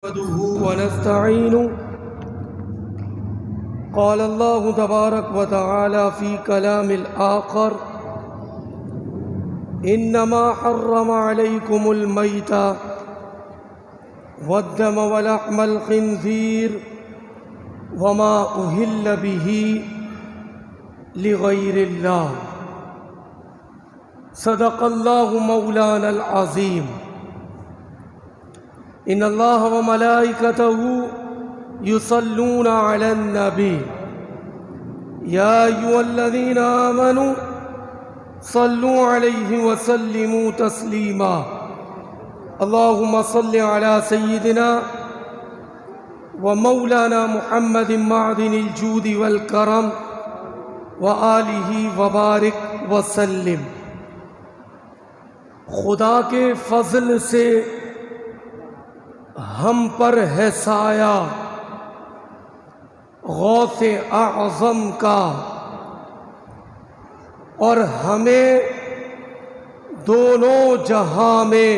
نحمده ونستعينه. قال الله تبارك وتعالى في كلام الآخر: إنما حرم عليكم الميتة والدم ولحم الخنزير وما أهل به لغير الله. صدق الله مولانا العظيم. ان اللہ وملائکتہ یصلون علی النبی یا ایھا الذین آمنوا صلوا علیہ وسلموا تسلیما. اللہم صل علی سیدنا ومولانا محمد معدن الجود والکرم وآلہ وبارک وسلم. خدا کے فضل سے ہم پر ہے سایہ غوث اعظم کا، اور ہمیں دونوں جہاں میں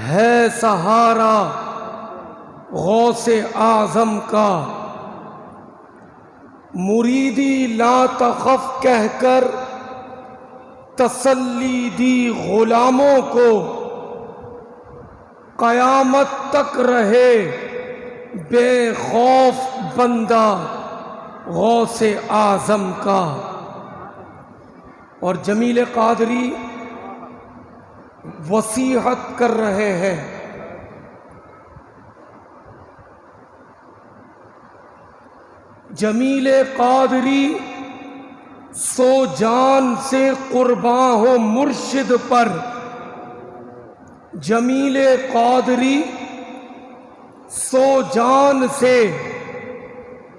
ہے سہارا غوث اعظم کا. مریدی لا تخف کہہ کر تسلی دی غلاموں کو، قیامت تک رہے بے خوف بندہ غوث اعظم کا. اور جمیل قادری وصیحت کر رہے ہیں: جمیل قادری سو جان سے قرباں ہو مرشد پر. جمیل قادری سو جان سے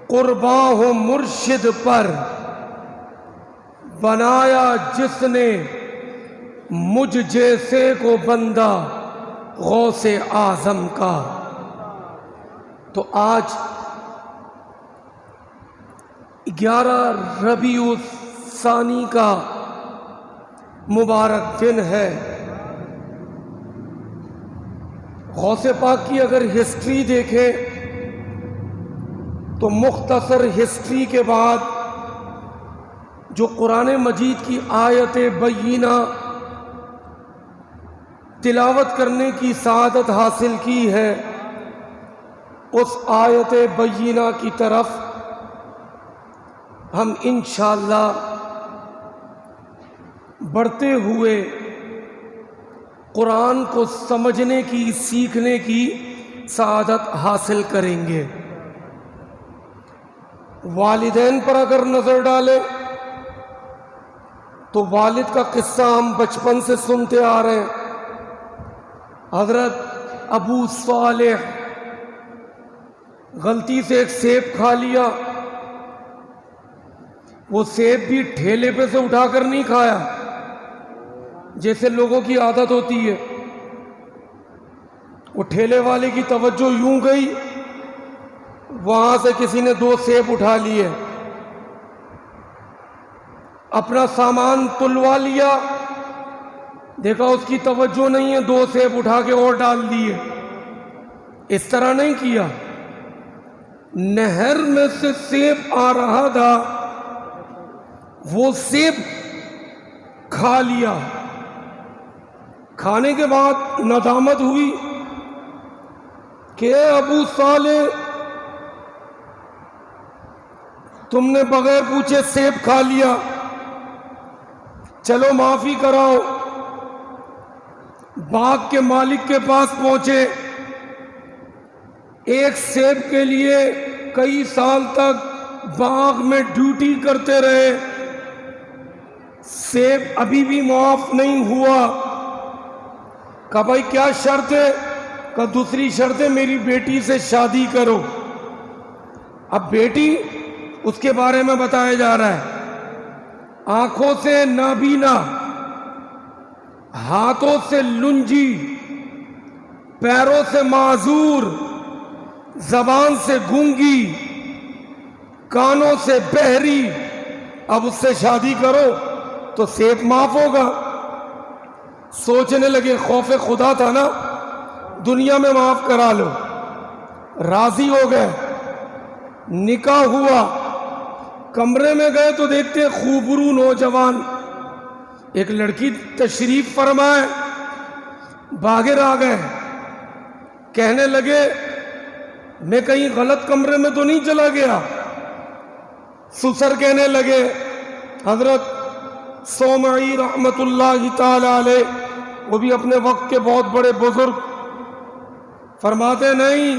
قرباں ہو مرشد پر، بنایا جس نے مجھ جیسے کو بندہ غوث اعظم کا. تو آج 11 ربیع الثانی کا مبارک دن ہے. غوث پاک کی اگر ہسٹری دیکھیں تو مختصر ہسٹری کے بعد جو قرآن مجید کی آیت بینہ تلاوت کرنے کی سعادت حاصل کی ہے، اس آیت بینہ کی طرف ہم انشاءاللہ بڑھتے ہوئے قرآن کو سمجھنے کی، سیکھنے کی سعادت حاصل کریں گے. والدین پر اگر نظر ڈالیں تو والد کا قصہ ہم بچپن سے سنتے آ رہے ہیں. حضرت ابو صالح غلطی سے ایک سیب کھا لیا. وہ سیب بھی ٹھیلے پہ سے اٹھا کر نہیں کھایا جیسے لوگوں کی عادت ہوتی ہے. وہ ٹھیلے والے کی توجہ یوں گئی، وہاں سے کسی نے 2 سیب اٹھا لیے، اپنا سامان تلوا لیا، دیکھا اس کی توجہ نہیں ہے، 2 سیب اٹھا کے اور ڈال دیے. اس طرح نہیں کیا. نہر میں سے سیب آ رہا تھا، وہ سیب کھا لیا. کھانے کے بعد ندامت ہوئی کہ اے ابو صالح، تم نے بغیر پوچھے سیب کھا لیا، چلو معافی کراؤ. باغ کے مالک کے پاس پہنچے. ایک سیب کے لیے کئی سال تک باغ میں ڈیوٹی کرتے رہے، سیب ابھی بھی معاف نہیں ہوا. کہا بھائی کیا شرط ہے؟ کہا دوسری شرط ہے میری بیٹی سے شادی کرو. اب بیٹی اس کے بارے میں بتایا جا رہا ہے: آنکھوں سے نابینا، ہاتھوں سے لنجی، پیروں سے معذور، زبان سے گونگی، کانوں سے بہری. اب اس سے شادی کرو تو سیب معاف ہوگا. سوچنے لگے خوف خدا تھا نا، دنیا میں معاف کرا لو. راضی ہو گئے, نکاح ہوا, کمرے میں گئے تو دیکھتے خوبرو نوجوان, ایک لڑکی تشریف فرمائے, باہر آ گئے, کہنے لگے میں کہیں غلط کمرے میں تو نہیں چلا گیا. سسر کہنے لگے, حضرت سومعی رحمت اللہ تعالی علیہ, وہ بھی اپنے وقت کے بہت بڑے بزرگ, فرماتے نہیں,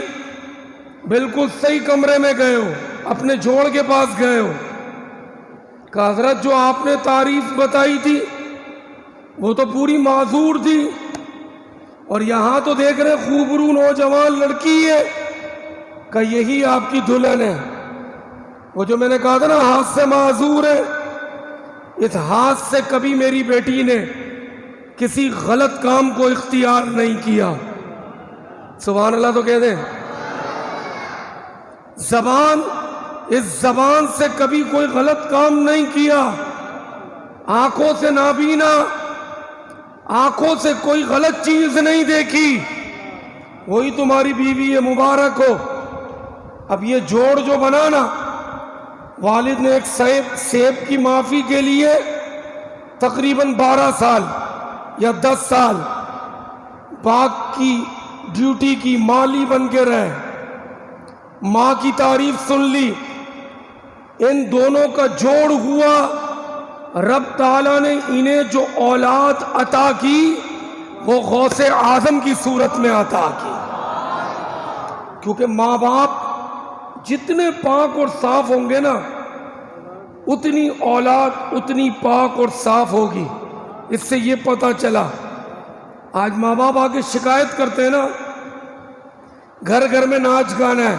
بالکل صحیح کمرے میں گئے ہو, اپنے جوڑ کے پاس گئے ہو. کہ حضرت جو آپ نے تعریف بتائی تھی وہ تو پوری معذور تھی, اور یہاں تو دیکھ رہے خوبرو نوجوان لڑکی ہے, کہ یہی آپ کی دلہن ہے. وہ جو میں نے کہا تھا نا ہاتھ سے معذور ہے, اس ہاتھ سے کبھی میری بیٹی نے کسی غلط کام کو اختیار نہیں کیا. سبحان اللہ تو کہہ دیں. زبان, اس زبان سے کبھی کوئی غلط کام نہیں کیا, آنکھوں سے نابینا, آنکھوں سے کوئی غلط چیز نہیں دیکھی. وہی تمہاری بیوی ہے, مبارک ہو. اب یہ جوڑ جو بنا نا, والد نے ایک سیب کی معافی کے لیے تقریباً 12 سال یا 10 سال باغ کی ڈیوٹی کی, مالی بن کے رہے, ماں کی تعریف سن لی. ان دونوں کا جوڑ ہوا, رب تعالیٰ نے انہیں جو اولاد عطا کی وہ غوث اعظم کی صورت میں عطا کی. کیونکہ ماں باپ جتنے پاک اور صاف ہوں گے نا, اتنی اولاد اتنی پاک اور صاف ہوگی. اس سے یہ پتہ چلا, آج ماں باپ آ کے شکایت کرتے ہیں نا, گھر گھر میں ناچ گانا ہے.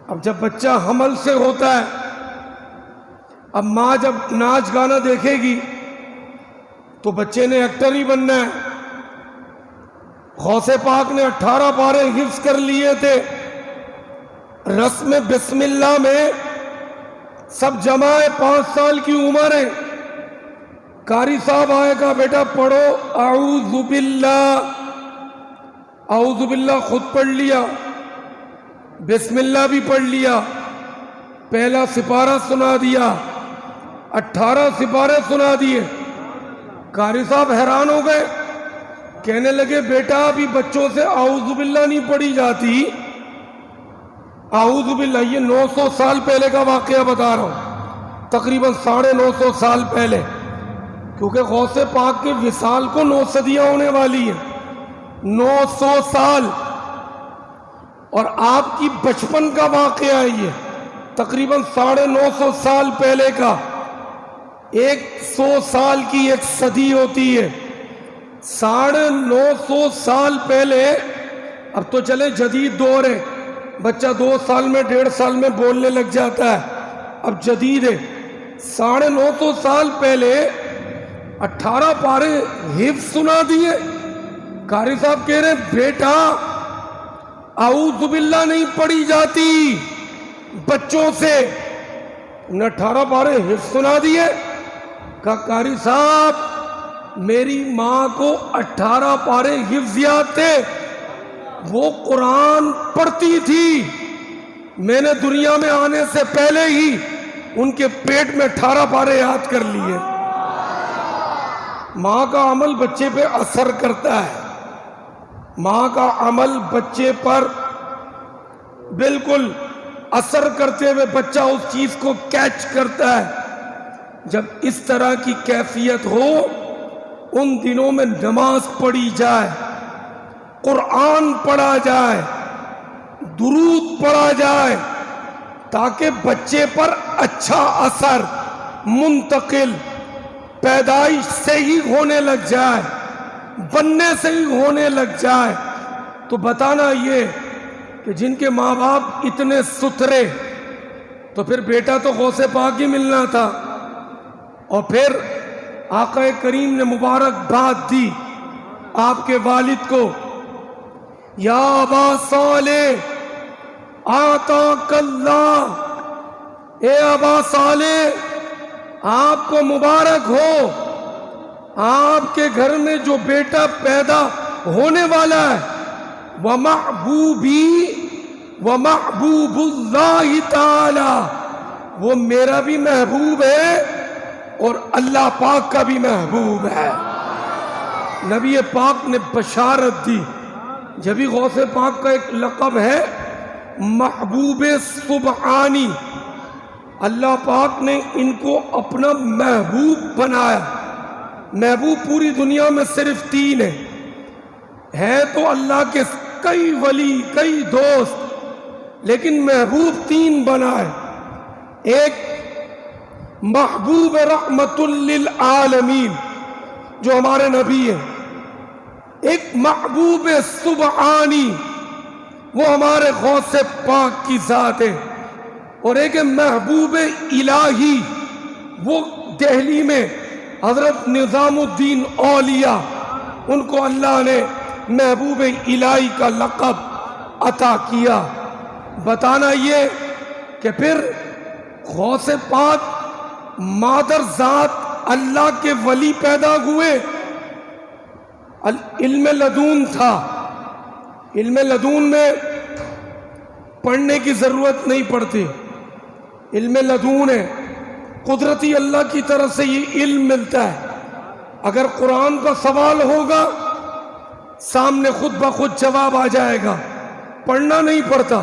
اب جب بچہ حمل سے ہوتا ہے, اب ماں جب ناچ گانا دیکھے گی تو بچے نے ایکٹر ہی بننا ہے. غوث پاک نے 18 پارے حفظ کر لیے تھے. رسم بسم اللہ میں سب جمع ہے, 5 سال کی عمر ہے. قاری صاحب آئے گا, بیٹا پڑھو اعوذ باللہ. اعوذ باللہ خود پڑھ لیا, بسم اللہ بھی پڑھ لیا, پہلا سپارہ سنا دیا, 18 سپارے سنا دیے. قاری صاحب حیران ہو گئے, کہنے لگے بیٹا ابھی بچوں سے اعوذ باللہ نہیں پڑھی جاتی. اعوذ باللہ, یہ 900 سال پہلے کا واقعہ بتا رہا ہوں, تقریباً 950 سال پہلے, کیونکہ غوث پاک کے وصال کو 9 صدیاں ہونے والی ہیں. 900 سال. اور آپ کی بچپن کا واقعہ ہے یہ, تقریباً 950 سال پہلے کا. 100 سال کی ایک صدی ہوتی ہے. 950 سال پہلے. اب تو چلے جدید دور ہے, بچہ 2 سال میں 1.5 سال میں بولنے لگ جاتا ہے, اب جدید ہے. 950 سال پہلے 18 پارے حفظ سنا دیے. قاری صاحب کہہ رہے بیٹا اعوذ باللہ نہیں پڑھی جاتی بچوں سے, 18 پارے حفظ سنا دیے. کہا قاری صاحب میری ماں کو 18 پارے حفظ یاد تھے, وہ قرآن پڑھتی تھی. میں نے دنیا میں آنے سے پہلے ہی ان کے پیٹ میں 18 پارے یاد کر لیے. ماں کا عمل بچے پہ اثر کرتا ہے, ماں کا عمل بچے پر بالکل اثر کرتے ہوئے بچہ اس چیز کو کیچ کرتا ہے. جب اس طرح کی کیفیت ہو, ان دنوں میں نماز پڑھی جائے, قرآن پڑھا جائے, درود پڑھا جائے, تاکہ بچے پر اچھا اثر منتقل پیدائش سے ہی ہونے لگ جائے, بننے سے ہی ہونے لگ جائے. تو بتانا یہ کہ جن کے ماں باپ اتنے ستھرے, تو پھر بیٹا تو غوث پاک ہی ملنا تھا. اور پھر آقا کریم نے مبارک بات دی آپ کے والد کو, یا ابا صالح آتاک اللہ, اے ابا صالح آپ کو مبارک ہو, آپ کے گھر میں جو بیٹا پیدا ہونے والا ہے ومحبوبی ومحبوب اللہ تعالی، وہ میرا بھی محبوب ہے اور اللہ پاک کا بھی محبوب ہے۔ نبی پاک نے بشارت دی، جبھی غوث پاک کا ایک لقب ہے محبوب سبحانی، اللہ پاک نے ان کو اپنا محبوب بنایا۔ محبوب پوری دنیا میں صرف 3 ہے تو اللہ کے کئی ولی کئی دوست، لیکن محبوب 3 بنائے۔ ایک محبوب رحمت للعالمین جو ہمارے نبی ہیں، ایک محبوب سبحانی وہ ہمارے غوث پاک کی ذات ہے، اور ایک محبوب الہی وہ دہلی میں حضرت نظام الدین اولیاء، ان کو اللہ نے محبوب الہی کا لقب عطا کیا۔ بتانا یہ کہ پھر غوث پاک مادر ذات اللہ کے ولی پیدا ہوئے، علم لدون تھا۔ علم لدون میں پڑھنے کی ضرورت نہیں پڑتی، علم لدون ہے، قدرتی اللہ کی طرف سے یہ علم ملتا ہے۔ اگر قرآن کا سوال ہوگا سامنے خود بخود جواب آ جائے گا، پڑھنا نہیں پڑتا۔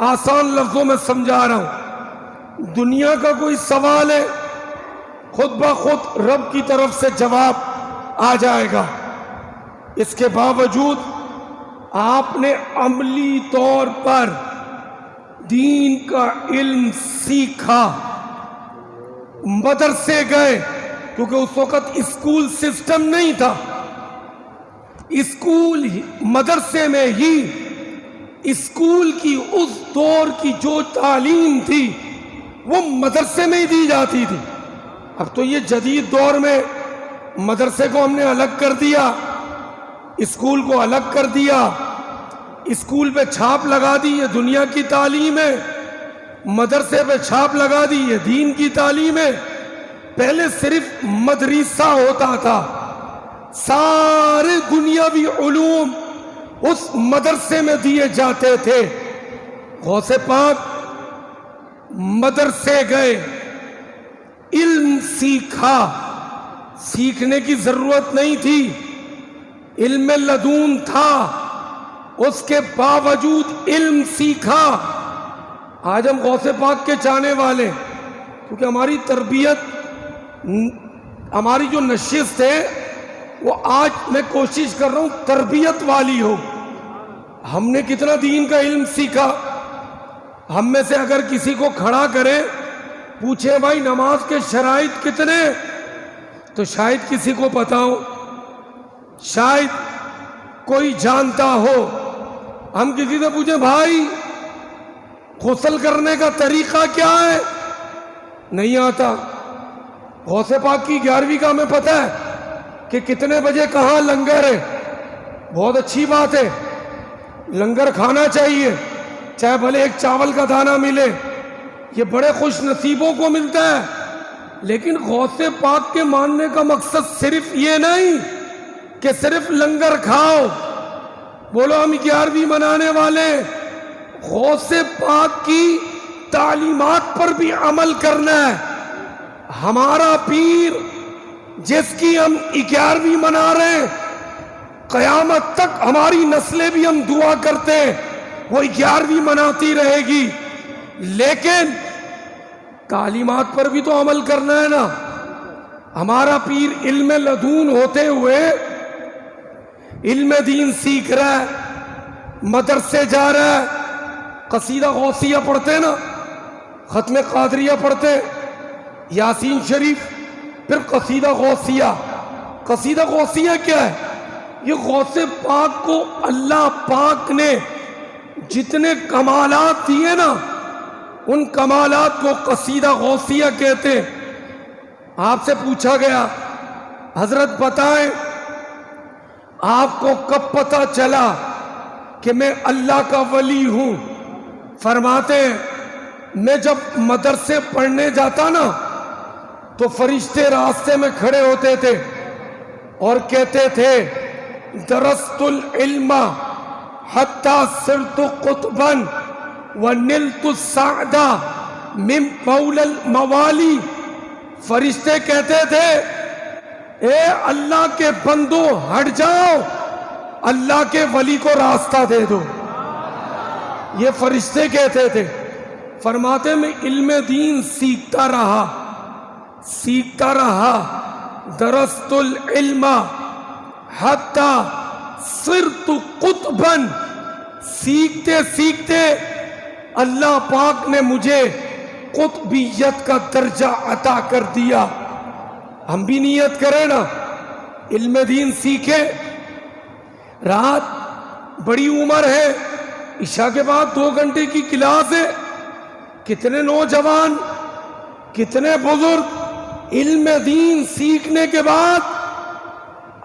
آسان لفظوں میں سمجھا رہا ہوں، دنیا کا کوئی سوال ہے خود بخود رب کی طرف سے جواب آ جائے گا۔ اس کے باوجود آپ نے عملی طور پر دین کا علم سیکھا، مدرسے گئے، کیونکہ اس وقت اسکول سسٹم نہیں تھا۔ اسکول مدرسے میں ہی اسکول کی اس دور کی جو تعلیم تھی وہ مدرسے میں ہی دی جاتی تھی۔ اب تو یہ جدید دور میں مدرسے کو ہم نے الگ کر دیا، اسکول کو الگ کر دیا، اسکول پہ چھاپ لگا دی یہ دنیا کی تعلیم ہے، مدرسے پہ چھاپ لگا دی یہ دین کی تعلیم ہے۔ پہلے صرف مدرسہ ہوتا تھا، سارے دنیاوی علوم اس مدرسے میں دیے جاتے تھے۔ غوث پاک مدرسے گئے، علم سیکھا، سیکھنے کی ضرورت نہیں تھی، علم لدون تھا، اس کے باوجود علم سیکھا۔ آج ہم غوث پاک کے چاہنے والے، کیونکہ ہماری تربیت، ہماری جو نشست ہے وہ آج میں کوشش کر رہا ہوں تربیت والی ہو۔ ہم نے کتنا دین کا علم سیکھا؟ ہم میں سے اگر کسی کو کھڑا کرے پوچھے بھائی نماز کے شرائط کتنے، تو شاید کسی کو پتا ہو، شاید کوئی جانتا ہو۔ ہم کسی سے پوچھیں بھائی غسل کرنے کا طریقہ کیا ہے، نہیں آتا۔ غوث پاک کی 11ویں کا ہمیں پتہ ہے کہ کتنے بجے کہاں لنگر ہے، بہت اچھی بات ہے، لنگر کھانا چاہیے، چاہے بھلے ایک چاول کا دانہ ملے، یہ بڑے خوش نصیبوں کو ملتا ہے۔ لیکن غوث پاک کے ماننے کا مقصد صرف یہ نہیں کہ صرف لنگر کھاؤ، بولو ہم 11ویں منانے والے، غوث پاک کی تعلیمات پر بھی عمل کرنا ہے۔ ہمارا پیر جس کی ہم 11ویں منا رہے ہیں، قیامت تک ہماری نسلیں بھی ہم دعا کرتے ہیں وہ 11ویں مناتی رہے گی، لیکن تعلیمات پر بھی تو عمل کرنا ہے نا۔ ہمارا پیر علم لدون ہوتے ہوئے علم دین سیکھ رہا ہے، مدرسے جا رہا ہے، قصیدہ غوثیہ پڑھتے نا، ختم قادریہ پڑھتے، یاسین شریف، پھر قصیدہ غوثیہ۔ قصیدہ غوثیہ کیا ہے؟ یہ غوث پاک کو اللہ پاک نے جتنے کمالات دیے نا، ان کمالات کو قصیدہ غوثیہ کہتے ہیں۔ آپ سے پوچھا گیا حضرت بتائیں آپ کو کب پتہ چلا کہ میں اللہ کا ولی ہوں؟ فرماتے ہیں میں جب مدرسے پڑھنے جاتا نا تو فرشتے راستے میں کھڑے ہوتے تھے اور کہتے تھے درست العلم حتی صرت قطبا ونلت السعدہ من مول الموالی. فرشتے کہتے تھے اے اللہ کے بندو ہٹ جاؤ، اللہ کے ولی کو راستہ دے دو. یہ فرشتے کہتے تھے. فرماتے میں علم دین سیکھتا رہا درست العلم حتی صرت قطبا. سیکھتے سیکھتے اللہ پاک نے مجھے قطبیت کا درجہ عطا کر دیا. ہم بھی نیت کریں نا، علم دین سیکھیں. رات بڑی عمر ہے، عشاء کے بعد 2 گھنٹے کی کلاس ہے. کتنے نوجوان، کتنے بزرگ علم دین سیکھنے کے بعد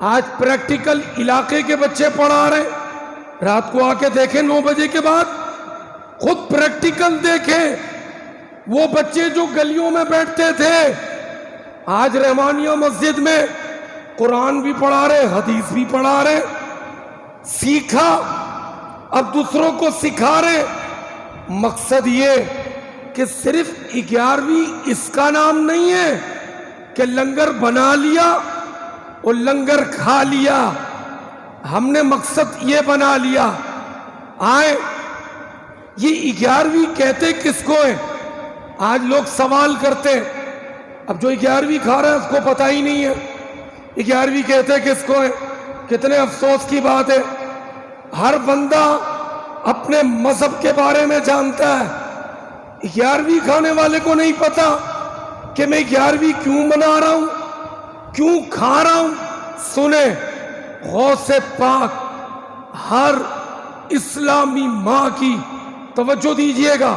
آج پریکٹیکل علاقے کے بچے پڑھا رہے. رات کو آ کے دیکھیں 9 بجے کے بعد، خود پریکٹیکل دیکھیں. وہ بچے جو گلیوں میں بیٹھتے تھے آج رحمانیہ مسجد میں قرآن بھی پڑھا رہے، حدیث بھی پڑھا رہے. سیکھا، اب دوسروں کو سکھا رہے. مقصد یہ کہ صرف 11ویں اس کا نام نہیں ہے کہ لنگر بنا لیا اور لنگر کھا لیا. ہم نے مقصد یہ بنا لیا آئے. یہ 11ویں کہتے کس کو ہے؟ آج لوگ سوال کرتے ہیں. اب جو 11ویں کھا رہا ہے اس کو پتہ ہی نہیں ہے 11ویں کہتے کس کو ہے. کتنے افسوس کی بات ہے. ہر بندہ اپنے مذہب کے بارے میں جانتا ہے. 11ویں کھانے والے کو نہیں پتا کہ میں 11ویں کیوں منا رہا ہوں، کیوں کھا رہا ہوں. سنیں، غوث پاک ہر اسلامی ماں کی توجہ دیجئے گا،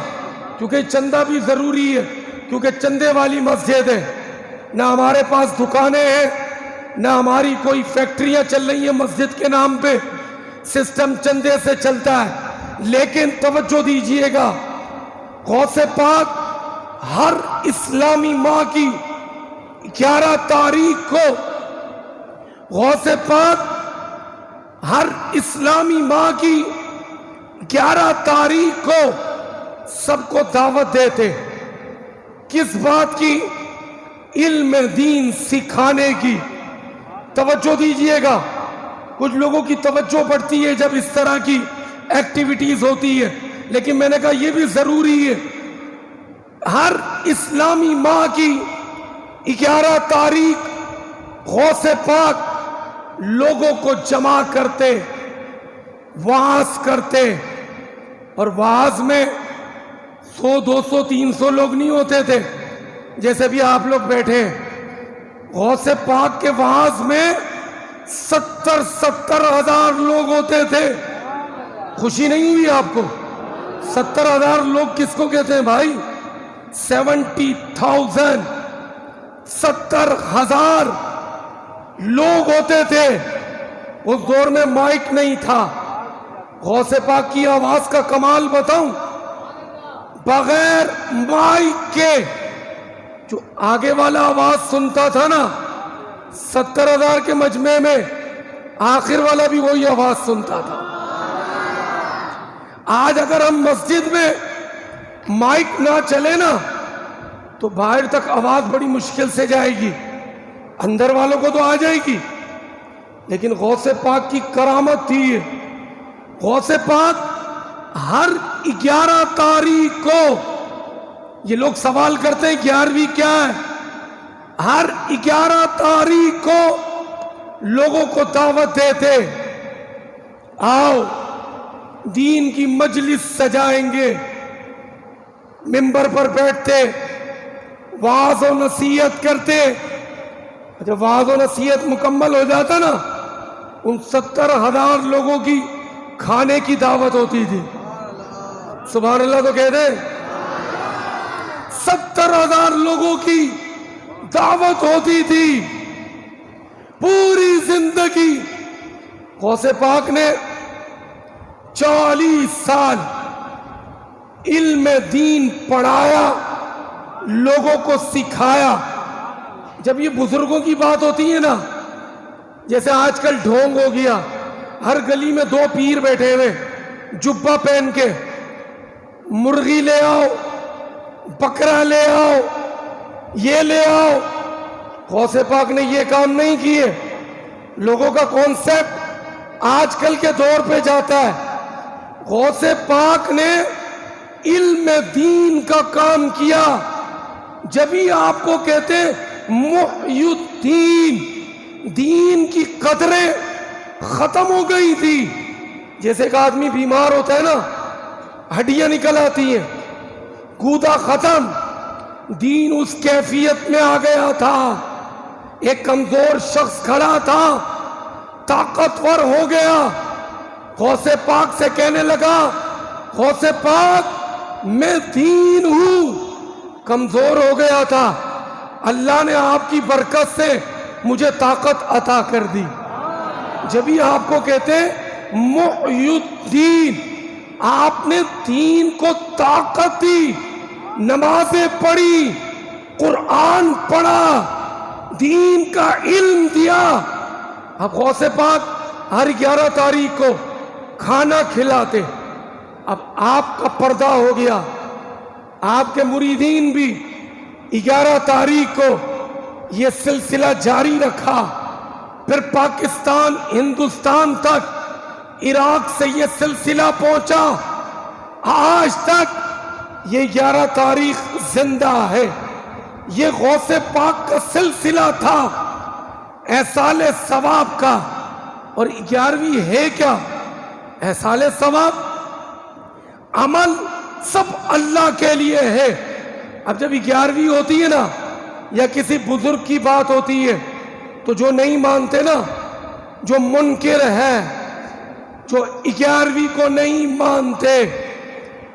کیونکہ چندہ بھی ضروری ہے، کیونکہ چندے والی مسجد ہے. نہ ہمارے پاس دکانیں ہیں، نہ ہماری کوئی فیکٹریاں چل رہی ہیں مسجد کے نام پہ. سسٹم چندے سے چلتا ہے. لیکن توجہ دیجئے گا، غوث پاک ہر اسلامی ماہ کی 11 تاریخ کو، غوث پاک ہر اسلامی ماہ کی 11 تاریخ کو سب کو دعوت دیتے. کس بات کی؟ علم دین سکھانے کی. توجہ دیجئے گا، کچھ لوگوں کی توجہ بڑھتی ہے جب اس طرح کی ایکٹیویٹیز ہوتی ہے، لیکن میں نے کہا یہ بھی ضروری ہے. ہر اسلامی ماہ کی 11 تاریخ غوث پاک لوگوں کو جمع کرتے، وعظ کرتے. اور وعظ میں 100 200 300 لوگ نہیں ہوتے تھے جیسے بھی آپ لوگ بیٹھے. غوث پاک کے وعظ میں 70 ہزار لوگ ہوتے تھے. خوشی نہیں ہوئی آپ کو؟ 70,000 لوگ کس کو کہتے ہیں بھائی؟ 70,000 70,000 لوگ ہوتے تھے. اس دور میں مائک نہیں تھا. غوث پاک کی آواز کا کمال بتاؤں، بغیر مائک کے جو آگے والا آواز سنتا تھا نا 70,000 کے مجمع میں، آخر والا بھی وہی آواز سنتا تھا. آج اگر ہم مسجد میں مائک نہ چلے نا تو باہر تک آواز بڑی مشکل سے جائے گی. اندر والوں کو تو آ جائے گی، لیکن غوث پاک کی کرامت تھی. غوث پاک ہر 11 تاریخ کو، یہ لوگ سوال کرتے ہیں 11ویں کیا ہے، ہر 11 تاریخ کو لوگوں کو دعوت دیتے، آؤ دین کی مجلس سجائیں گے. ممبر پر بیٹھتے، وعظ و نصیحت کرتے. جب وعظ و نصیحت مکمل ہو جاتا نا، ان 70,000 لوگوں کی کھانے کی دعوت ہوتی تھی. سبحان اللہ تو کہہ دیں. 70,000 لوگوں کی دعوت ہوتی تھی. پوری زندگی غوث پاک نے 40 سال علم دین پڑھایا، لوگوں کو سکھایا. جب یہ بزرگوں کی بات ہوتی ہے نا، جیسے آج کل ڈھونگ ہو گیا، ہر گلی میں 2 پیر بیٹھے ہوئے، جبہ پہن کے مرغی لے آؤ، بکرا لے آؤ، یہ لے آؤ. غوث پاک نے یہ کام نہیں کیے. لوگوں کا کانسیپٹ آج کل کے دور پہ جاتا ہے. غوث پاک نے علم دین کا کام کیا. جبھی آپ کو کہتے ہیں محی الدین، دین کی قدریں ختم ہو گئی تھی. جیسے ایک آدمی بیمار ہوتا ہے نا، ہڈیاں نکل آتی ہیں، گودا ختم. دین اس کیفیت میں آ گیا تھا. ایک کمزور شخص کھڑا تھا، طاقتور ہو گیا. غوث پاک سے کہنے لگا، غوث پاک میں دین ہوں. کمزور ہو گیا تھا، اللہ نے آپ کی برکت سے مجھے طاقت عطا کر دی. جبھی آپ کو کہتے ہیں محی الدین، آپ نے دین کو طاقت دی. نمازیں پڑھی، قرآن پڑھا، دین کا علم دیا. اب غوث پاک ہر 11 تاریخ کو کھانا کھلاتے. اب آپ کا پردہ ہو گیا. آپ کے مریدین بھی 11 تاریخ کو یہ سلسلہ جاری رکھا. پھر پاکستان، ہندوستان تک، عراق سے یہ سلسلہ پہنچا. آج تک یہ 11 تاریخ زندہ ہے. یہ غوث پاک کا سلسلہ تھا، احصال ثواب کا. اور 11ویں ہے کیا؟ احصال ثواب. عمل سب اللہ کے لیے ہے. اب جب 11ویں ہوتی ہے نا، یا کسی بزرگ کی بات ہوتی ہے، تو جو نہیں مانتے نا، جو منکر ہے، جو 11ویں کو نہیں مانتے،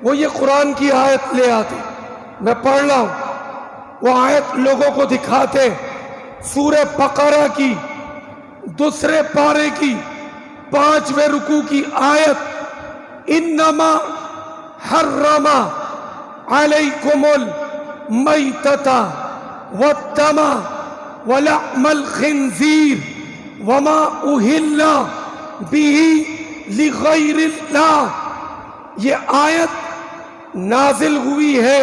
وہ یہ قرآن کی آیت لے آتے. میں پڑھ رہا ہوں، وہ آیت لوگوں کو دکھاتے. سورہ بقرہ کی 2 پارے کی 5ویں رکوع کی آیت، انما حرم علیکم المیتۃ والدم ولحم الخنزیر وما اہل بہ لغیر اللہ. یہ آیت نازل ہوئی ہے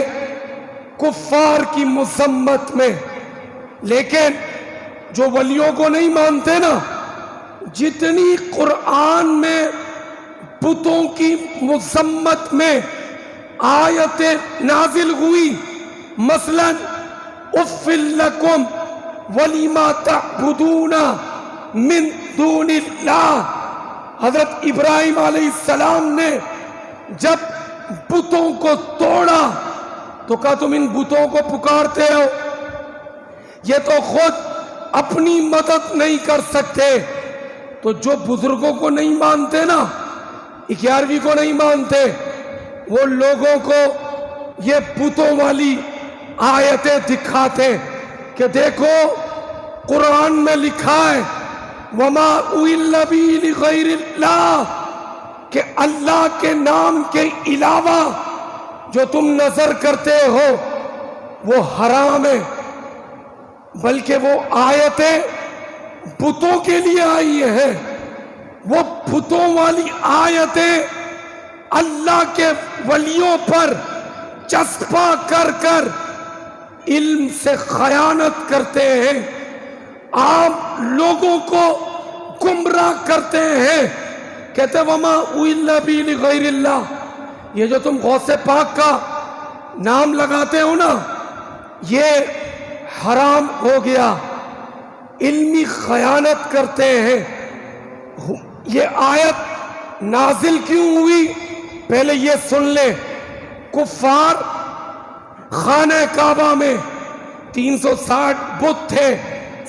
کفار کی مذمت میں. لیکن جو ولیوں کو نہیں مانتے نا، جتنی قرآن میں بتوں کی مذمت میں آیتیں نازل ہوئی، مثلا اف لکم ولما تعبدون من دون اللہ. حضرت ابراہیم علیہ السلام نے جب بتوں کو توڑا تو کہا تم ان بتوں کو پکارتے ہو، یہ تو خود اپنی مدد نہیں کر سکتے. تو جو بزرگوں کو نہیں مانتے نا، 11ویں کو نہیں مانتے، وہ لوگوں کو یہ بتوں والی آیتیں دکھاتے کہ دیکھو قرآن میں لکھا ہے وما اہل بہ لغیر اللہ، کہ اللہ کے نام کے علاوہ جو تم نظر کرتے ہو وہ حرام ہے. بلکہ وہ آیتیں بتوں کے لیے آئی ہیں. وہ بتوں والی آیتیں اللہ کے ولیوں پر چسپاں کر کر علم سے خیانت کرتے ہیں، عام لوگوں کو گمراہ کرتے ہیں. کہتے وما اہل بہ لغیر اللہ. یہ جو تم غوث پاک کا نام لگاتے ہو نا، یہ حرام ہو گیا، علمی خیانت کرتے ہیں. یہ آیت نازل کیوں ہوئی پہلے یہ سن لے. کفار خانہ کعبہ میں 360 بت تھے،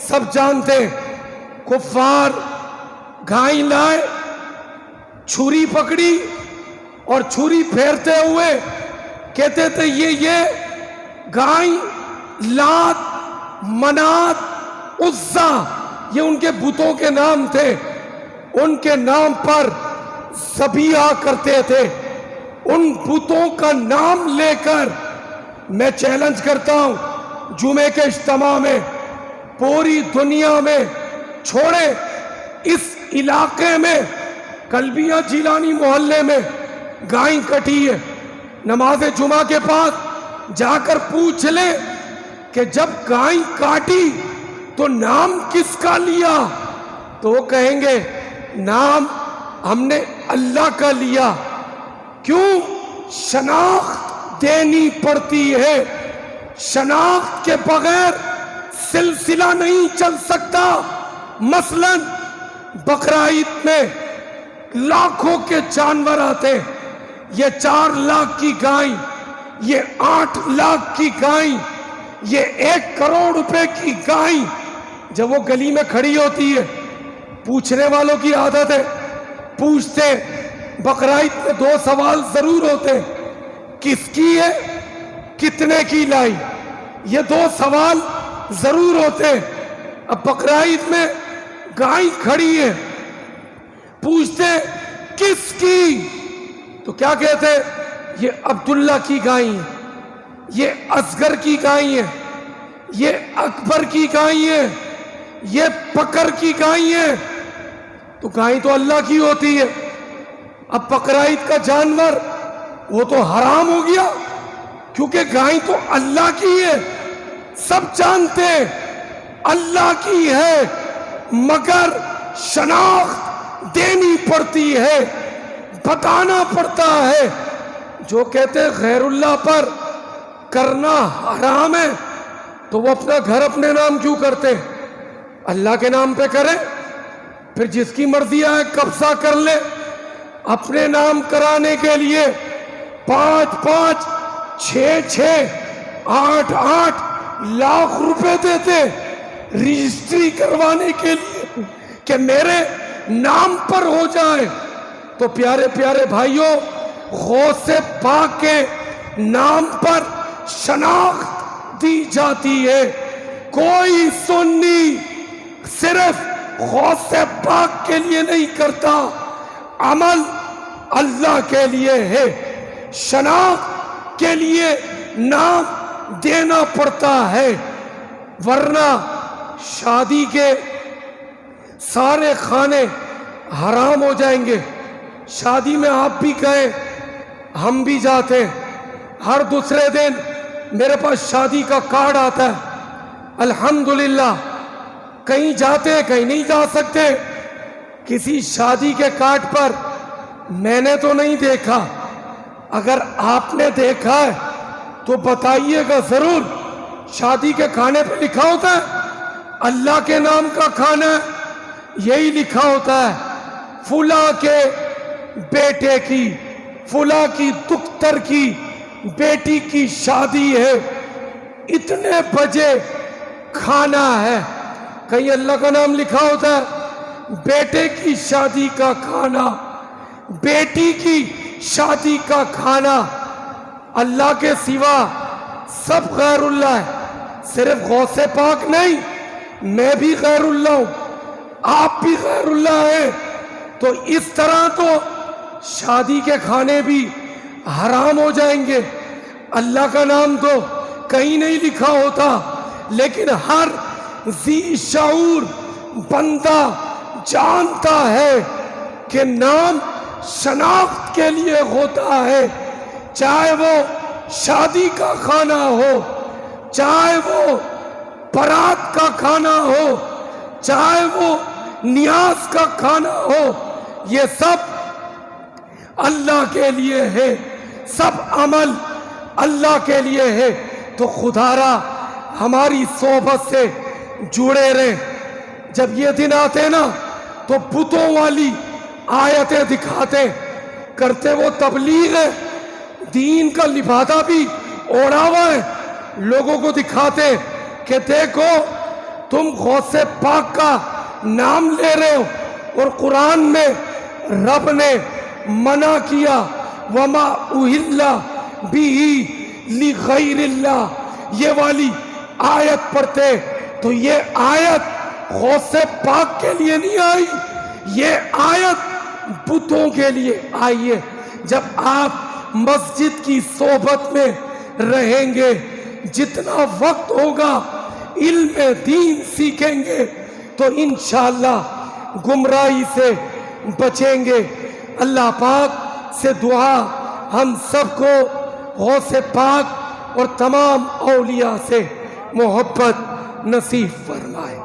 سب جانتے. کفار گائیں لائے، چھری پکڑی اور چھری پھیرتے ہوئے کہتے تھے یہ گائیں لات، منات، عزا، یہ ان کے بتوں کے نام تھے. ان کے نام پر ذبیحہ کرتے تھے. ان بتوں کا نام لے کر میں چیلنج کرتا ہوں، جمعے کے اجتماع میں پوری دنیا میں چھوڑے، اس علاقے میں کلبیہ جیلانی محلے میں گائے کٹی ہے، نماز جمعہ کے پاس جا کر پوچھ لے کہ جب گائے کاٹی تو نام کس کا لیا؟ تو وہ کہیں گے نام ہم نے اللہ کا لیا۔ کیوں؟ شناخت دینی پڑتی ہے، شناخت کے بغیر سلسلہ نہیں چل سکتا۔ مثلا بقرہ عید میں لاکھوں کے جانور آتے، یہ 4 لاکھ کی گائیں، یہ 8 لاکھ کی گائیں، یہ 1 کروڑ روپے کی گائیں جب وہ گلی میں کھڑی ہوتی ہے، پوچھنے والوں کی عادت ہے، پوچھتے بقرہ عید میں 2 سوال ضرور ہوتے، کس کی ہے، کتنے کی لائی، یہ 2 سوال ضرور ہوتے۔ اب بقرہ عید میں گائیں کھڑی ہے، پوچھتے کس کی، تو کیا کہتے؟ یہ عبداللہ کی گائیں ہے، یہ اصغر کی گائیں ہے، یہ اکبر کی گائیں ہے، یہ بکر کی گائیں ہے۔ تو گائیں تو اللہ کی ہوتی ہے، اب بقرہ عید کا جانور وہ تو حرام ہو گیا، کیونکہ گائیں تو اللہ کی ہے، سب جانتے ہیں اللہ کی ہے، مگر شناخت دینی پڑتی ہے، بتانا پڑتا ہے۔ جو کہتے غیر اللہ پر کرنا حرام ہے تو وہ اپنا گھر اپنے نام کیوں کرتے؟ اللہ کے نام پہ کریں، پھر جس کی مرضی آئے قبضہ کر لے۔ اپنے نام کرانے کے لیے 5-5 6-6 8-8 لاکھ روپے دیتے رجسٹری کروانے کے لیے کہ میرے نام پر ہو جائے۔ تو پیارے پیارے بھائیوں، غوث پاک کے نام پر شناخت دی جاتی ہے۔ کوئی سنی صرف غوث پاک کے لیے نہیں کرتا، عمل اللہ کے لیے ہے، شناخت کے لیے نام دینا پڑتا ہے، ورنہ شادی کے سارے کھانے حرام ہو جائیں گے۔ شادی میں آپ بھی گئے، ہم بھی جاتے، ہر دوسرے دن میرے پاس شادی کا کارڈ آتا ہے، الحمدللہ۔ کہیں جاتے کہیں نہیں جا سکتے، کسی شادی کے کارڈ پر میں نے تو نہیں دیکھا، اگر آپ نے دیکھا ہے تو بتائیے گا ضرور۔ شادی کے کھانے پہ لکھا ہوتا ہے اللہ کے نام کا کھانا ہے، یہی لکھا ہوتا ہے فلاں کے بیٹے کی، فلاں کی دختر کی بیٹی کی شادی ہے، اتنے بجے کھانا ہے۔ کہیں اللہ کا نام لکھا ہوتا ہے بیٹے کی شادی کا کھانا، بیٹی کی شادی کا کھانا؟ اللہ کے سوا سب غیر اللہ ہے، صرف غوث پاک نہیں، میں بھی غیر اللہ ہوں، آپ بھی غیر اللہ ہیں۔ تو اس طرح تو شادی کے کھانے بھی حرام ہو جائیں گے۔ اللہ کا نام تو کہیں نہیں لکھا ہوتا، لیکن ہر ذی شعور بندہ جانتا ہے کہ نام شناخت کے لیے ہوتا ہے، چاہے وہ شادی کا کھانا ہو، چاہے وہ بارات کا کھانا ہو، چاہے وہ نیاز کا کھانا ہو، یہ سب اللہ کے لیے ہے، سب عمل اللہ کے لیے ہے۔ تو خدا را ہماری صحبت سے جڑے رہیں۔ جب یہ دن آتے نا تو بتوں والی آیتیں دکھاتے، کرتے وہ تبلیغ ہے، دین کا لبادہ بھی اوڑھا ہوا ہے، لوگوں کو دکھاتے کہ دیکھو تم غوث پاک کا نام لے رہے ہو، اور قرآن میں رب نے منع کیا وما اہل بہ لغیر اللہ، یہ والی آیت پڑھتے تو یہ آیت غوث پاک کے لیے نہیں آئی، یہ آیت بتوں کے لیے آئی ہے۔ جب آپ مسجد کی صحبت میں رہیں گے، جتنا وقت ہوگا علم دین سیکھیں گے تو انشاءاللہ گمراہی سے بچیں گے۔ اللہ پاک سے دعا ہم سب کو غوث پاک اور تمام اولیاء سے محبت نصیب فرمائے.